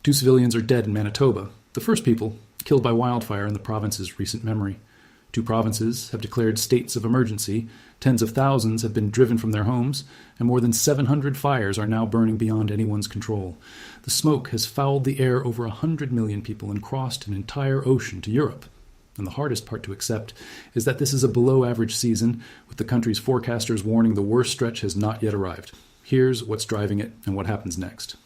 2 civilians are dead in Manitoba, the first people killed by wildfire in the province's recent memory. 2 provinces have declared states of emergency, tens of thousands have been driven from their homes, and more than 700 fires are now burning beyond anyone's control. The smoke has fouled the air over 100 million people and crossed an entire ocean to Europe. And the hardest part to accept is that this is a below-average season, with the country's forecasters warning the worst stretch has not yet arrived. Here's what's driving it and what happens next.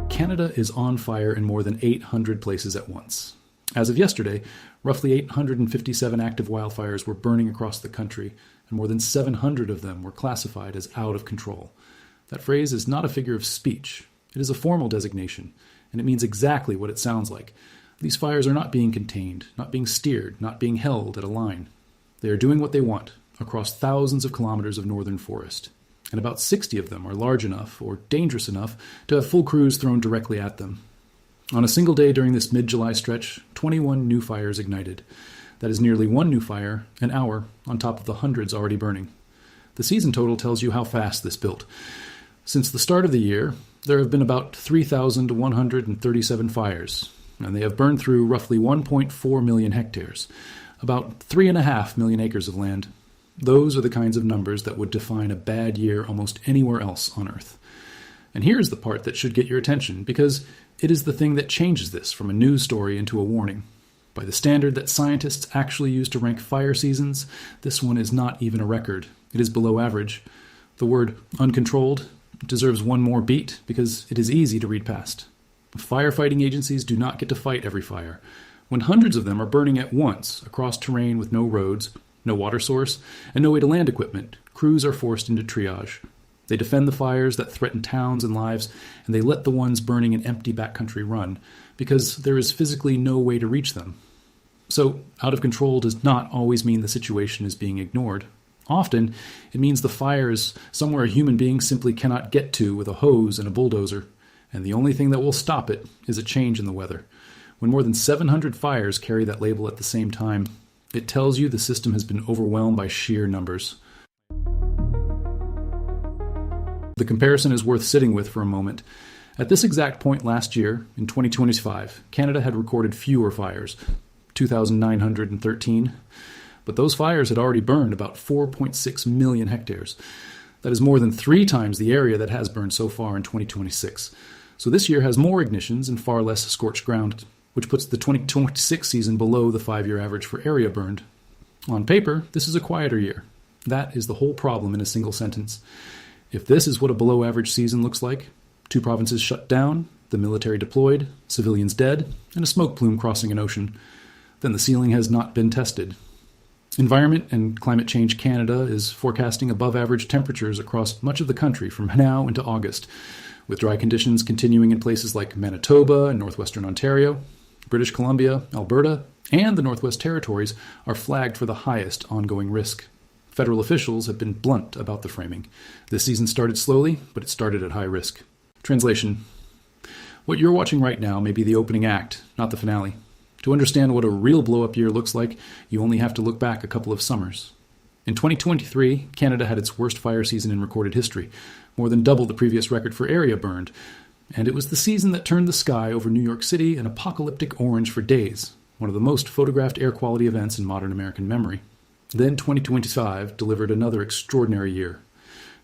Canada is on fire in more than 800 places at once. As of yesterday, roughly 857 active wildfires were burning across the country, and more than 700 of them were classified as out of control. That phrase is not a figure of speech. It is a formal designation, and it means exactly what it sounds like. These fires are not being contained, not being steered, not being held at a line. They are doing what they want across thousands of kilometers of northern forest, and about 60 of them are large enough or dangerous enough to have full crews thrown directly at them. On a single day during this mid-July stretch, 21 new fires ignited. That is nearly one new fire an hour on top of the hundreds already burning. The season total tells you how fast this built. Since the start of the year, there have been about 3,137 fires, and they have burned through roughly 1.4 million hectares, about 3.5 million acres of land. Those are the kinds of numbers that would define a bad year almost anywhere else on Earth. And here's the part that should get your attention, because it is the thing that changes this from a news story into a warning. By the standard that scientists actually use to rank fire seasons, this one is not even a record. It is below average. The word uncontrolled deserves one more beat because it is easy to read past. Firefighting agencies do not get to fight every fire. When hundreds of them are burning at once across terrain with no roads, no water source, and no way to land equipment, crews are forced into triage. They defend the fires that threaten towns and lives, and they let the ones burning in empty backcountry run, because there is physically no way to reach them. So, out of control does not always mean the situation is being ignored. Often, it means the fire is somewhere a human being simply cannot get to with a hose and a bulldozer, and the only thing that will stop it is a change in the weather. When more than 700 fires carry that label at the same time, it tells you the system has been overwhelmed by sheer numbers. The comparison is worth sitting with for a moment. At this exact point last year, in 2025, Canada had recorded fewer fires, 2,913, but those fires had already burned about 4.6 million hectares. That is more than 3 times the area that has burned so far in 2026. So this year has more ignitions and far less scorched ground, which puts the 2026 season below the 5-year average for area burned. On paper, this is a quieter year. That is the whole problem in a single sentence. If this is what a below-average season looks like, 2 provinces shut down, the military deployed, civilians dead, and a smoke plume crossing an ocean, then the ceiling has not been tested. Environment and Climate Change Canada is forecasting above-average temperatures across much of the country from now into August, with dry conditions continuing in places like Manitoba and northwestern Ontario. British Columbia, Alberta, and the Northwest Territories are flagged for the highest ongoing risk. Federal officials have been blunt about the framing. This season started slowly, but it started at high risk. Translation: what you're watching right now may be the opening act, not the finale. To understand what a real blow-up year looks like, you only have to look back a couple of summers. In 2023, Canada had its worst fire season in recorded history, more than double the previous record for area burned. And it was the season that turned the sky over New York City an apocalyptic orange for days, one of the most photographed air quality events in modern American memory. Then 2025 delivered another extraordinary year.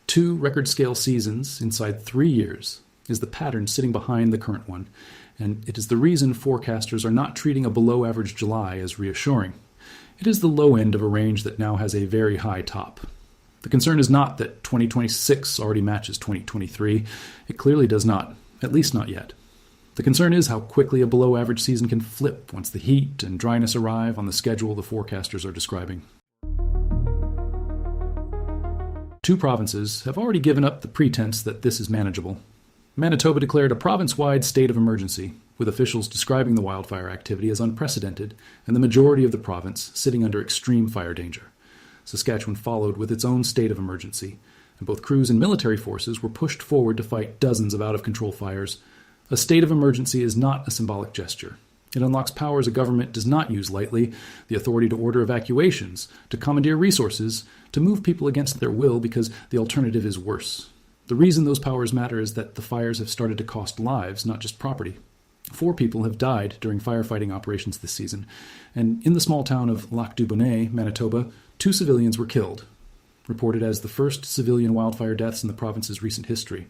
2 record-scale seasons inside 3 years is the pattern sitting behind the current one, and it is the reason forecasters are not treating a below-average July as reassuring. It is the low end of a range that now has a very high top. The concern is not that 2026 already matches 2023. It clearly does not, at least not yet. The concern is how quickly a below-average season can flip once the heat and dryness arrive on the schedule the forecasters are describing. 2 provinces have already given up the pretense that this is manageable. Manitoba declared a province-wide state of emergency, with officials describing the wildfire activity as unprecedented, and the majority of the province sitting under extreme fire danger. Saskatchewan followed with its own state of emergency, and both crews and military forces were pushed forward to fight dozens of out-of-control fires. A state of emergency is not a symbolic gesture. It unlocks powers a government does not use lightly, the authority to order evacuations, to commandeer resources, to move people against their will because the alternative is worse. The reason those powers matter is that the fires have started to cost lives, not just property. 4 people have died during firefighting operations this season, and in the small town of Lac-du-Bonnet, Manitoba, 2 civilians were killed, reported as the first civilian wildfire deaths in the province's recent history.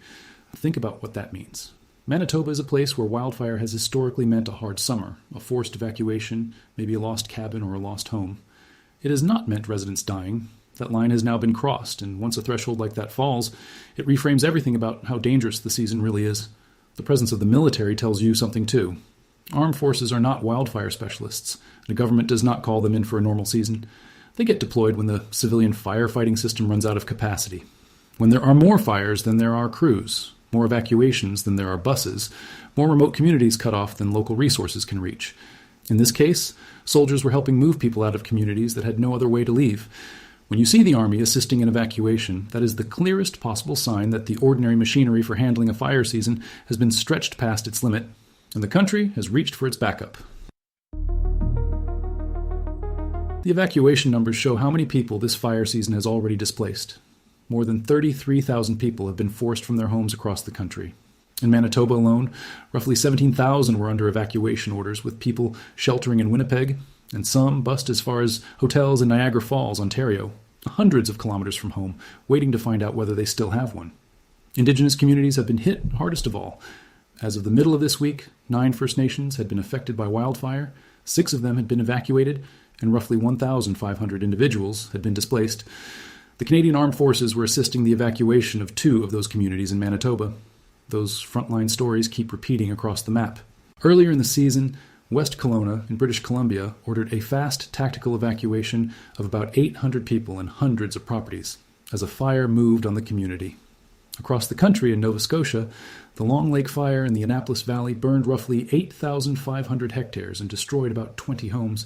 Think about what that means. Manitoba is a place where wildfire has historically meant a hard summer, a forced evacuation, maybe a lost cabin or a lost home. It has not meant residents dying. That line has now been crossed, and once a threshold like that falls, it reframes everything about how dangerous the season really is. The presence of the military tells you something too. Armed forces are not wildfire specialists. The government does not call them in for a normal season. They get deployed when the civilian firefighting system runs out of capacity. When there are more fires than there are crews, more evacuations than there are buses, more remote communities cut off than local resources can reach. In this case, soldiers were helping move people out of communities that had no other way to leave. When you see the Army assisting in evacuation, that is the clearest possible sign that the ordinary machinery for handling a fire season has been stretched past its limit, and the country has reached for its backup. The evacuation numbers show how many people this fire season has already displaced. More than 33,000 people have been forced from their homes across the country. In Manitoba alone, roughly 17,000 were under evacuation orders, with people sheltering in Winnipeg, and some bussed as far as hotels in Niagara Falls, Ontario, hundreds of kilometers from home, waiting to find out whether they still have one. Indigenous communities have been hit hardest of all. As of the middle of this week, 9 First Nations had been affected by wildfire, 6 of them had been evacuated, and roughly 1,500 individuals had been displaced. The Canadian Armed Forces were assisting the evacuation of 2 of those communities in Manitoba. Those frontline stories keep repeating across the map. Earlier in the season, West Kelowna in British Columbia ordered a fast tactical evacuation of about 800 people and hundreds of properties as a fire moved on the community. Across the country in Nova Scotia, the Long Lake Fire in the Annapolis Valley burned roughly 8,500 hectares and destroyed about 20 homes.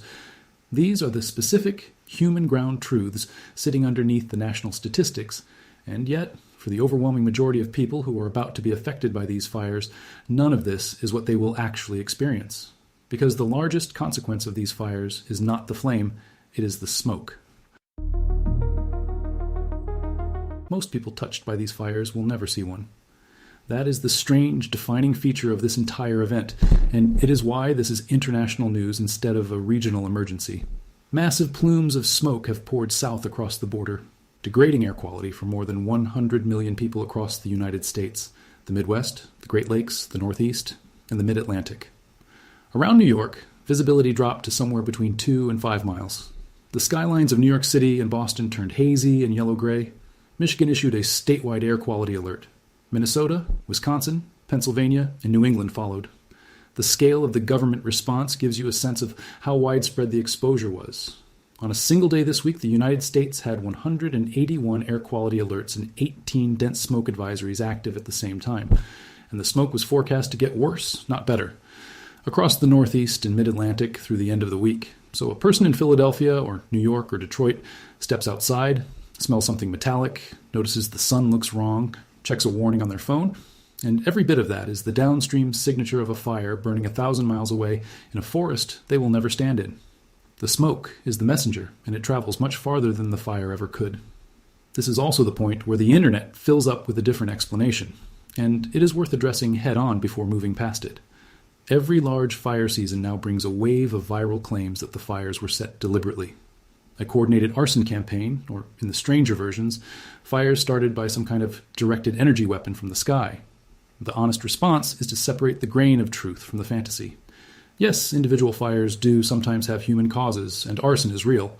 These are the specific human ground truths sitting underneath the national statistics, and yet, for the overwhelming majority of people who are about to be affected by these fires, none of this is what they will actually experience. Because the largest consequence of these fires is not the flame, it is the smoke. Most people touched by these fires will never see one. That is the strange, defining feature of this entire event, and it is why this is international news instead of a regional emergency. Massive plumes of smoke have poured south across the border, degrading air quality for more than 100 million people across the United States, the Midwest, the Great Lakes, the Northeast, and the Mid-Atlantic. Around New York, visibility dropped to somewhere between 2 and 5 miles. The skylines of New York City and Boston turned hazy and yellow-gray. Michigan issued a statewide air quality alert. Minnesota, Wisconsin, Pennsylvania, and New England followed. The scale of the government response gives you a sense of how widespread the exposure was. On a single day this week, the United States had 181 air quality alerts and 18 dense smoke advisories active at the same time. And the smoke was forecast to get worse, not better, across the Northeast and Mid-Atlantic through the end of the week. So a person in Philadelphia or New York or Detroit steps outside, smells something metallic, notices the sun looks wrong, checks a warning on their phone, and every bit of that is the downstream signature of a fire burning 1,000 miles away in a forest they will never stand in. The smoke is the messenger, and it travels much farther than the fire ever could. This is also the point where the internet fills up with a different explanation, and it is worth addressing head-on before moving past it. Every large fire season now brings a wave of viral claims that the fires were set deliberately. A coordinated arson campaign, or in the stranger versions, fires started by some kind of directed energy weapon from the sky. The honest response is to separate the grain of truth from the fantasy. Yes, individual fires do sometimes have human causes, and arson is real,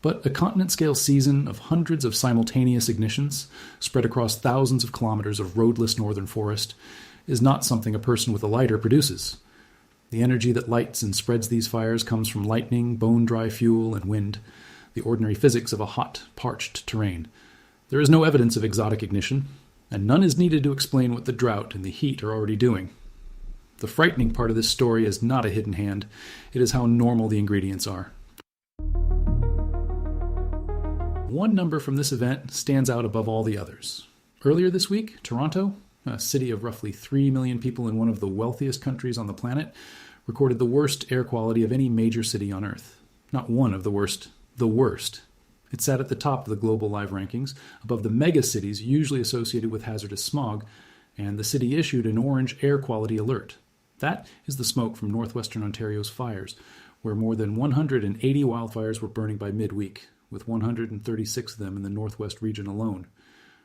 but a continent-scale season of hundreds of simultaneous ignitions, spread across thousands of kilometers of roadless northern forest, is not something a person with a lighter produces. The energy that lights and spreads these fires comes from lightning, bone-dry fuel, and wind, the ordinary physics of a hot, parched terrain. There is no evidence of exotic ignition, and none is needed to explain what the drought and the heat are already doing. The frightening part of this story is not a hidden hand. It is how normal the ingredients are. One number from this event stands out above all the others. Earlier this week, Toronto, a city of roughly 3 million people in one of the wealthiest countries on the planet, recorded the worst air quality of any major city on Earth. Not one of the worst, the worst. It sat at the top of the global live rankings, above the mega cities usually associated with hazardous smog, and the city issued an orange air quality alert. That is the smoke from northwestern Ontario's fires, where more than 180 wildfires were burning by midweek, with 136 of them in the northwest region alone.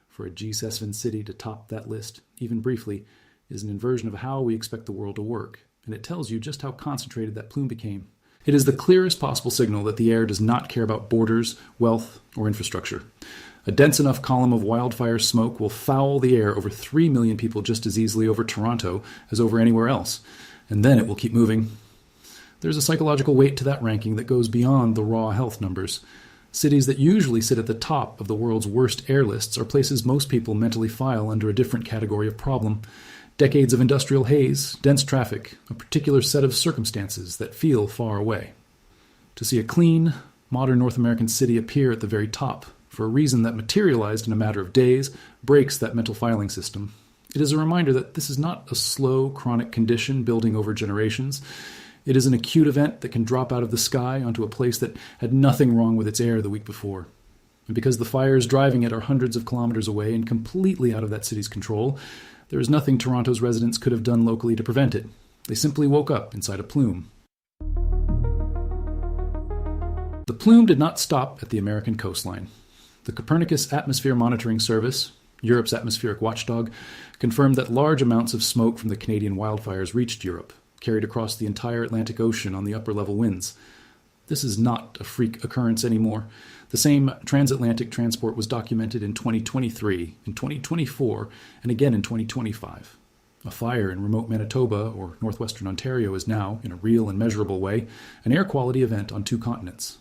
For a G7 city to top that list, even briefly, is an inversion of how we expect the world to work, and it tells you just how concentrated that plume became. It is the clearest possible signal that the air does not care about borders, wealth, or infrastructure. A dense enough column of wildfire smoke will foul the air over 3 million people just as easily over Toronto as over anywhere else, and then it will keep moving. There's a psychological weight to that ranking that goes beyond the raw health numbers. Cities that usually sit at the top of the world's worst air lists are places most people mentally file under a different category of problem. Decades of industrial haze, dense traffic, a particular set of circumstances that feel far away. To see a clean, modern North American city appear at the very top, for a reason that materialized in a matter of days, breaks that mental filing system. It is a reminder that this is not a slow, chronic condition building over generations. It is an acute event that can drop out of the sky onto a place that had nothing wrong with its air the week before. And because the fires driving it are hundreds of kilometers away and completely out of that city's control, there is nothing Toronto's residents could have done locally to prevent it. They simply woke up inside a plume. The plume did not stop at the American coastline. The Copernicus Atmosphere Monitoring Service, Europe's atmospheric watchdog, confirmed that large amounts of smoke from the Canadian wildfires reached Europe, carried across the entire Atlantic Ocean on the upper-level winds. This is not a freak occurrence anymore. The same transatlantic transport was documented in 2023, in 2024, and again in 2025. A fire in remote Manitoba or northwestern Ontario is now, in a real and measurable way, an air quality event on 2 continents.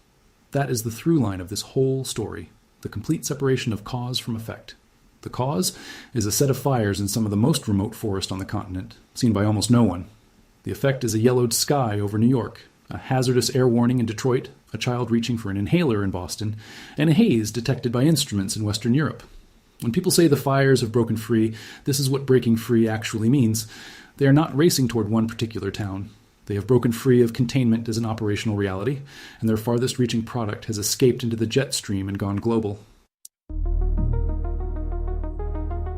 That is the through line of this whole story, the complete separation of cause from effect. The cause is a set of fires in some of the most remote forest on the continent, seen by almost no one. The effect is a yellowed sky over New York, a hazardous air warning in Detroit, a child reaching for an inhaler in Boston, and a haze detected by instruments in Western Europe. When people say the fires have broken free, this is what breaking free actually means. They are not racing toward one particular town. They have broken free of containment as an operational reality, and their farthest reaching product has escaped into the jet stream and gone global.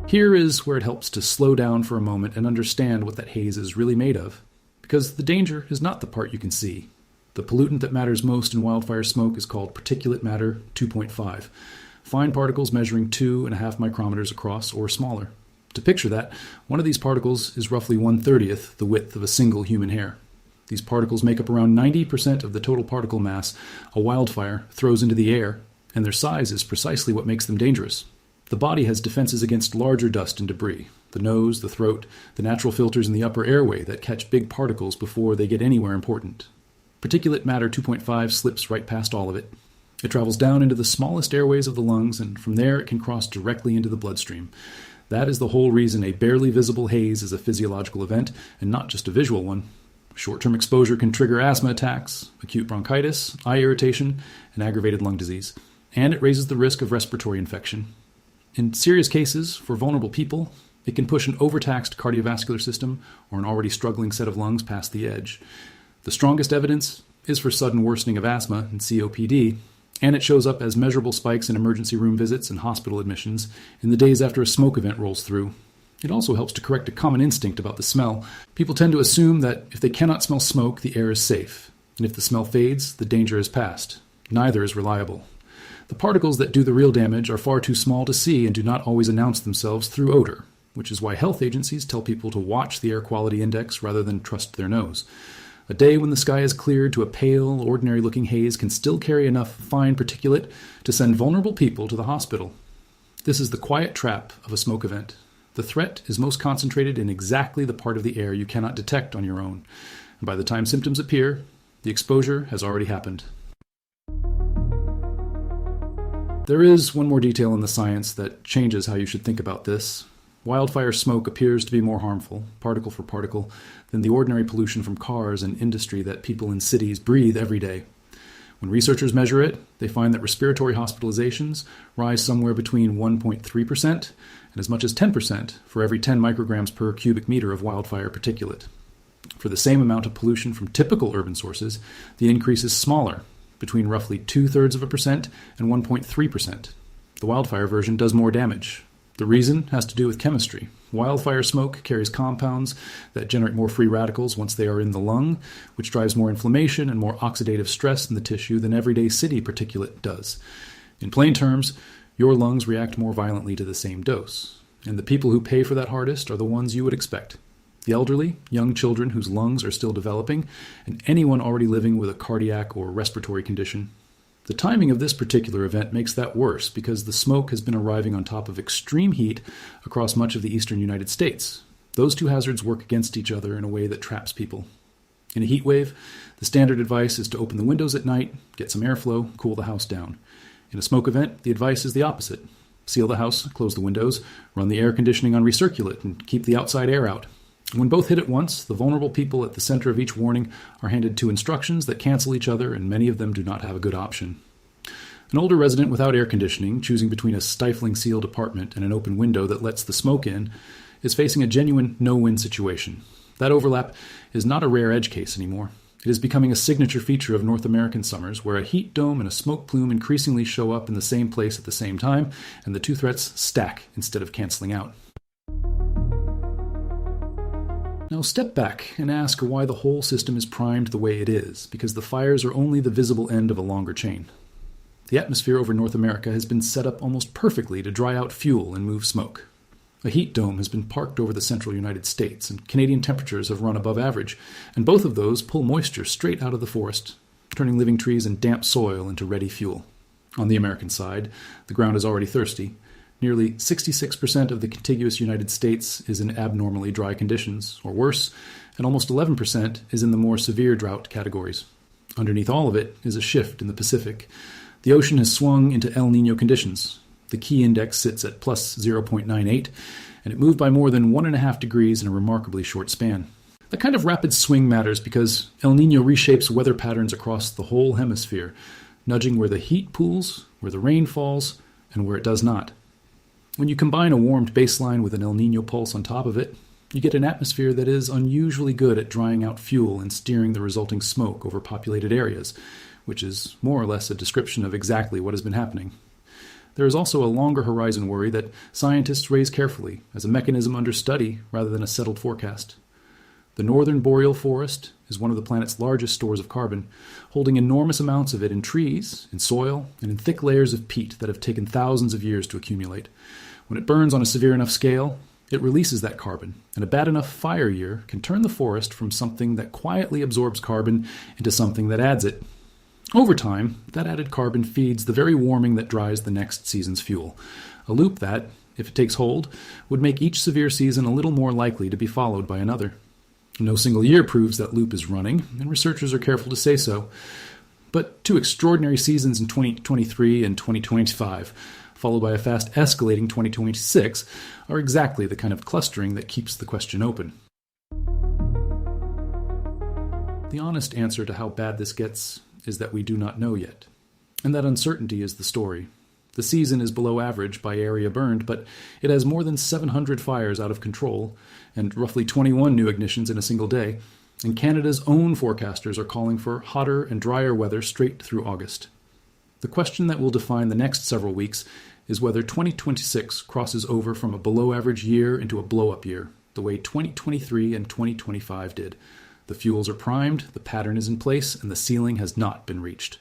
Here is where it helps to slow down for a moment and understand what that haze is really made of. Because the danger is not the part you can see. The pollutant that matters most in wildfire smoke is called particulate matter 2.5, fine particles measuring 2.5 micrometers across or smaller. To picture that, one of these particles is roughly 1/30th the width of a single human hair. These particles make up around 90% of the total particle mass a wildfire throws into the air, and their size is precisely what makes them dangerous. The body has defenses against larger dust and debris, the nose, the throat, the natural filters in the upper airway that catch big particles before they get anywhere important. Particulate matter 2.5 slips right past all of it. It travels down into the smallest airways of the lungs, and from there it can cross directly into the bloodstream. That is the whole reason a barely visible haze is a physiological event, and not just a visual one. Short-term exposure can trigger asthma attacks, acute bronchitis, eye irritation, and aggravated lung disease, and it raises the risk of respiratory infection. In serious cases, for vulnerable people, it can push an overtaxed cardiovascular system or an already struggling set of lungs past the edge. The strongest evidence is for sudden worsening of asthma and COPD, and it shows up as measurable spikes in emergency room visits and hospital admissions in the days after a smoke event rolls through. It also helps to correct a common instinct about the smell. People tend to assume that if they cannot smell smoke, the air is safe, and if the smell fades, the danger is past. Neither is reliable. The particles that do the real damage are far too small to see and do not always announce themselves through odor, which is why health agencies tell people to watch the air quality index rather than trust their nose. A day when the sky is cleared to a pale, ordinary-looking haze can still carry enough fine particulate to send vulnerable people to the hospital. This is the quiet trap of a smoke event. The threat is most concentrated in exactly the part of the air you cannot detect on your own, and by the time symptoms appear, the exposure has already happened. There is one more detail in the science that changes how you should think about this. Wildfire smoke appears to be more harmful, particle for particle, than the ordinary pollution from cars and industry that people in cities breathe every day. When researchers measure it, they find that respiratory hospitalizations rise somewhere between 1.3% and as much as 10% for every 10 micrograms per cubic meter of wildfire particulate. For the same amount of pollution from typical urban sources, the increase is smaller, between roughly 0.2% and 1.3%. The wildfire version does more damage. The reason has to do with chemistry. Wildfire smoke carries compounds that generate more free radicals once they are in the lung, which drives more inflammation and more oxidative stress in the tissue than everyday city particulate does. In plain terms, your lungs react more violently to the same dose. And the people who pay for that hardest are the ones you would expect. The elderly, young children whose lungs are still developing, and anyone already living with a cardiac or respiratory condition. The timing of this particular event makes that worse because the smoke has been arriving on top of extreme heat across much of the eastern United States. Those two hazards work against each other in a way that traps people. In a heat wave, the standard advice is to open the windows at night, get some airflow, cool the house down. In a smoke event, the advice is the opposite. Seal the house, close the windows, run the air conditioning on recirculate, and keep the outside air out. When both hit at once, the vulnerable people at the center of each warning are handed two instructions that cancel each other, and many of them do not have a good option. An older resident without air conditioning, choosing between a stifling sealed apartment and an open window that lets the smoke in, is facing a genuine no-win situation. That overlap is not a rare edge case anymore. It is becoming a signature feature of North American summers, where a heat dome and a smoke plume increasingly show up in the same place at the same time, and the two threats stack instead of canceling out. Now step back and ask why the whole system is primed the way it is, because the fires are only the visible end of a longer chain. The atmosphere over North America has been set up almost perfectly to dry out fuel and move smoke. A heat dome has been parked over the central United States, and Canadian temperatures have run above average, and both of those pull moisture straight out of the forest, turning living trees and damp soil into ready fuel. On the American side, the ground is already thirsty. Nearly 66% of the contiguous United States is in abnormally dry conditions, or worse, and almost 11% is in the more severe drought categories. Underneath all of it is a shift in the Pacific. The ocean has swung into El Niño conditions. The key index sits at plus 0.98, and it moved by more than 1.5 degrees in a remarkably short span. That kind of rapid swing matters because El Niño reshapes weather patterns across the whole hemisphere, nudging where the heat pools, where the rain falls, and where it does not. When you combine a warmed baseline with an El Niño pulse on top of it, you get an atmosphere that is unusually good at drying out fuel and steering the resulting smoke over populated areas, which is more or less a description of exactly what has been happening. There is also a longer horizon worry that scientists raise carefully as a mechanism under study rather than a settled forecast. The northern boreal forest is one of the planet's largest stores of carbon, holding enormous amounts of it in trees, in soil, and in thick layers of peat that have taken thousands of years to accumulate. When it burns on a severe enough scale, it releases that carbon, and a bad enough fire year can turn the forest from something that quietly absorbs carbon into something that adds it. Over time, that added carbon feeds the very warming that dries the next season's fuel, a loop that, if it takes hold, would make each severe season a little more likely to be followed by another. No single year proves that loop is running, and researchers are careful to say so. But two extraordinary seasons in 2023 and 2025, followed by a fast escalating 2026, are exactly the kind of clustering that keeps the question open. The honest answer to how bad this gets is that we do not know yet. And that uncertainty is the story. The season is below average by area burned, but it has more than 700 fires out of control and roughly 21 new ignitions in a single day, and Canada's own forecasters are calling for hotter and drier weather straight through August. The question that will define the next several weeks is whether 2026 crosses over from a below-average year into a blow-up year, the way 2023 and 2025 did. The fuels are primed, the pattern is in place, and the ceiling has not been reached.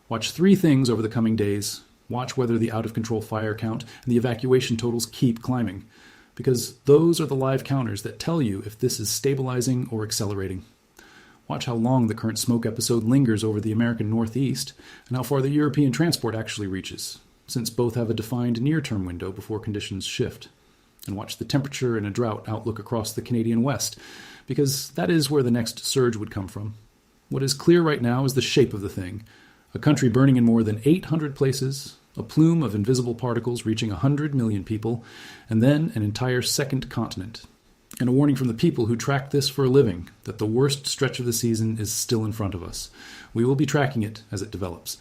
Watch three things over the coming days. Watch whether the out-of-control fire count and the evacuation totals keep climbing, because those are the live counters that tell you if this is stabilizing or accelerating. Watch how long the current smoke episode lingers over the American Northeast, and how far the European transport actually reaches, since both have a defined near-term window before conditions shift. And watch the temperature and a drought outlook across the Canadian West, because that is where the next surge would come from. What is clear right now is the shape of the thing. A country burning in more than 800 places, a plume of invisible particles reaching 100 million people, and then an entire second continent. And a warning from the people who track this for a living that the worst stretch of the season is still in front of us. We will be tracking it as it develops.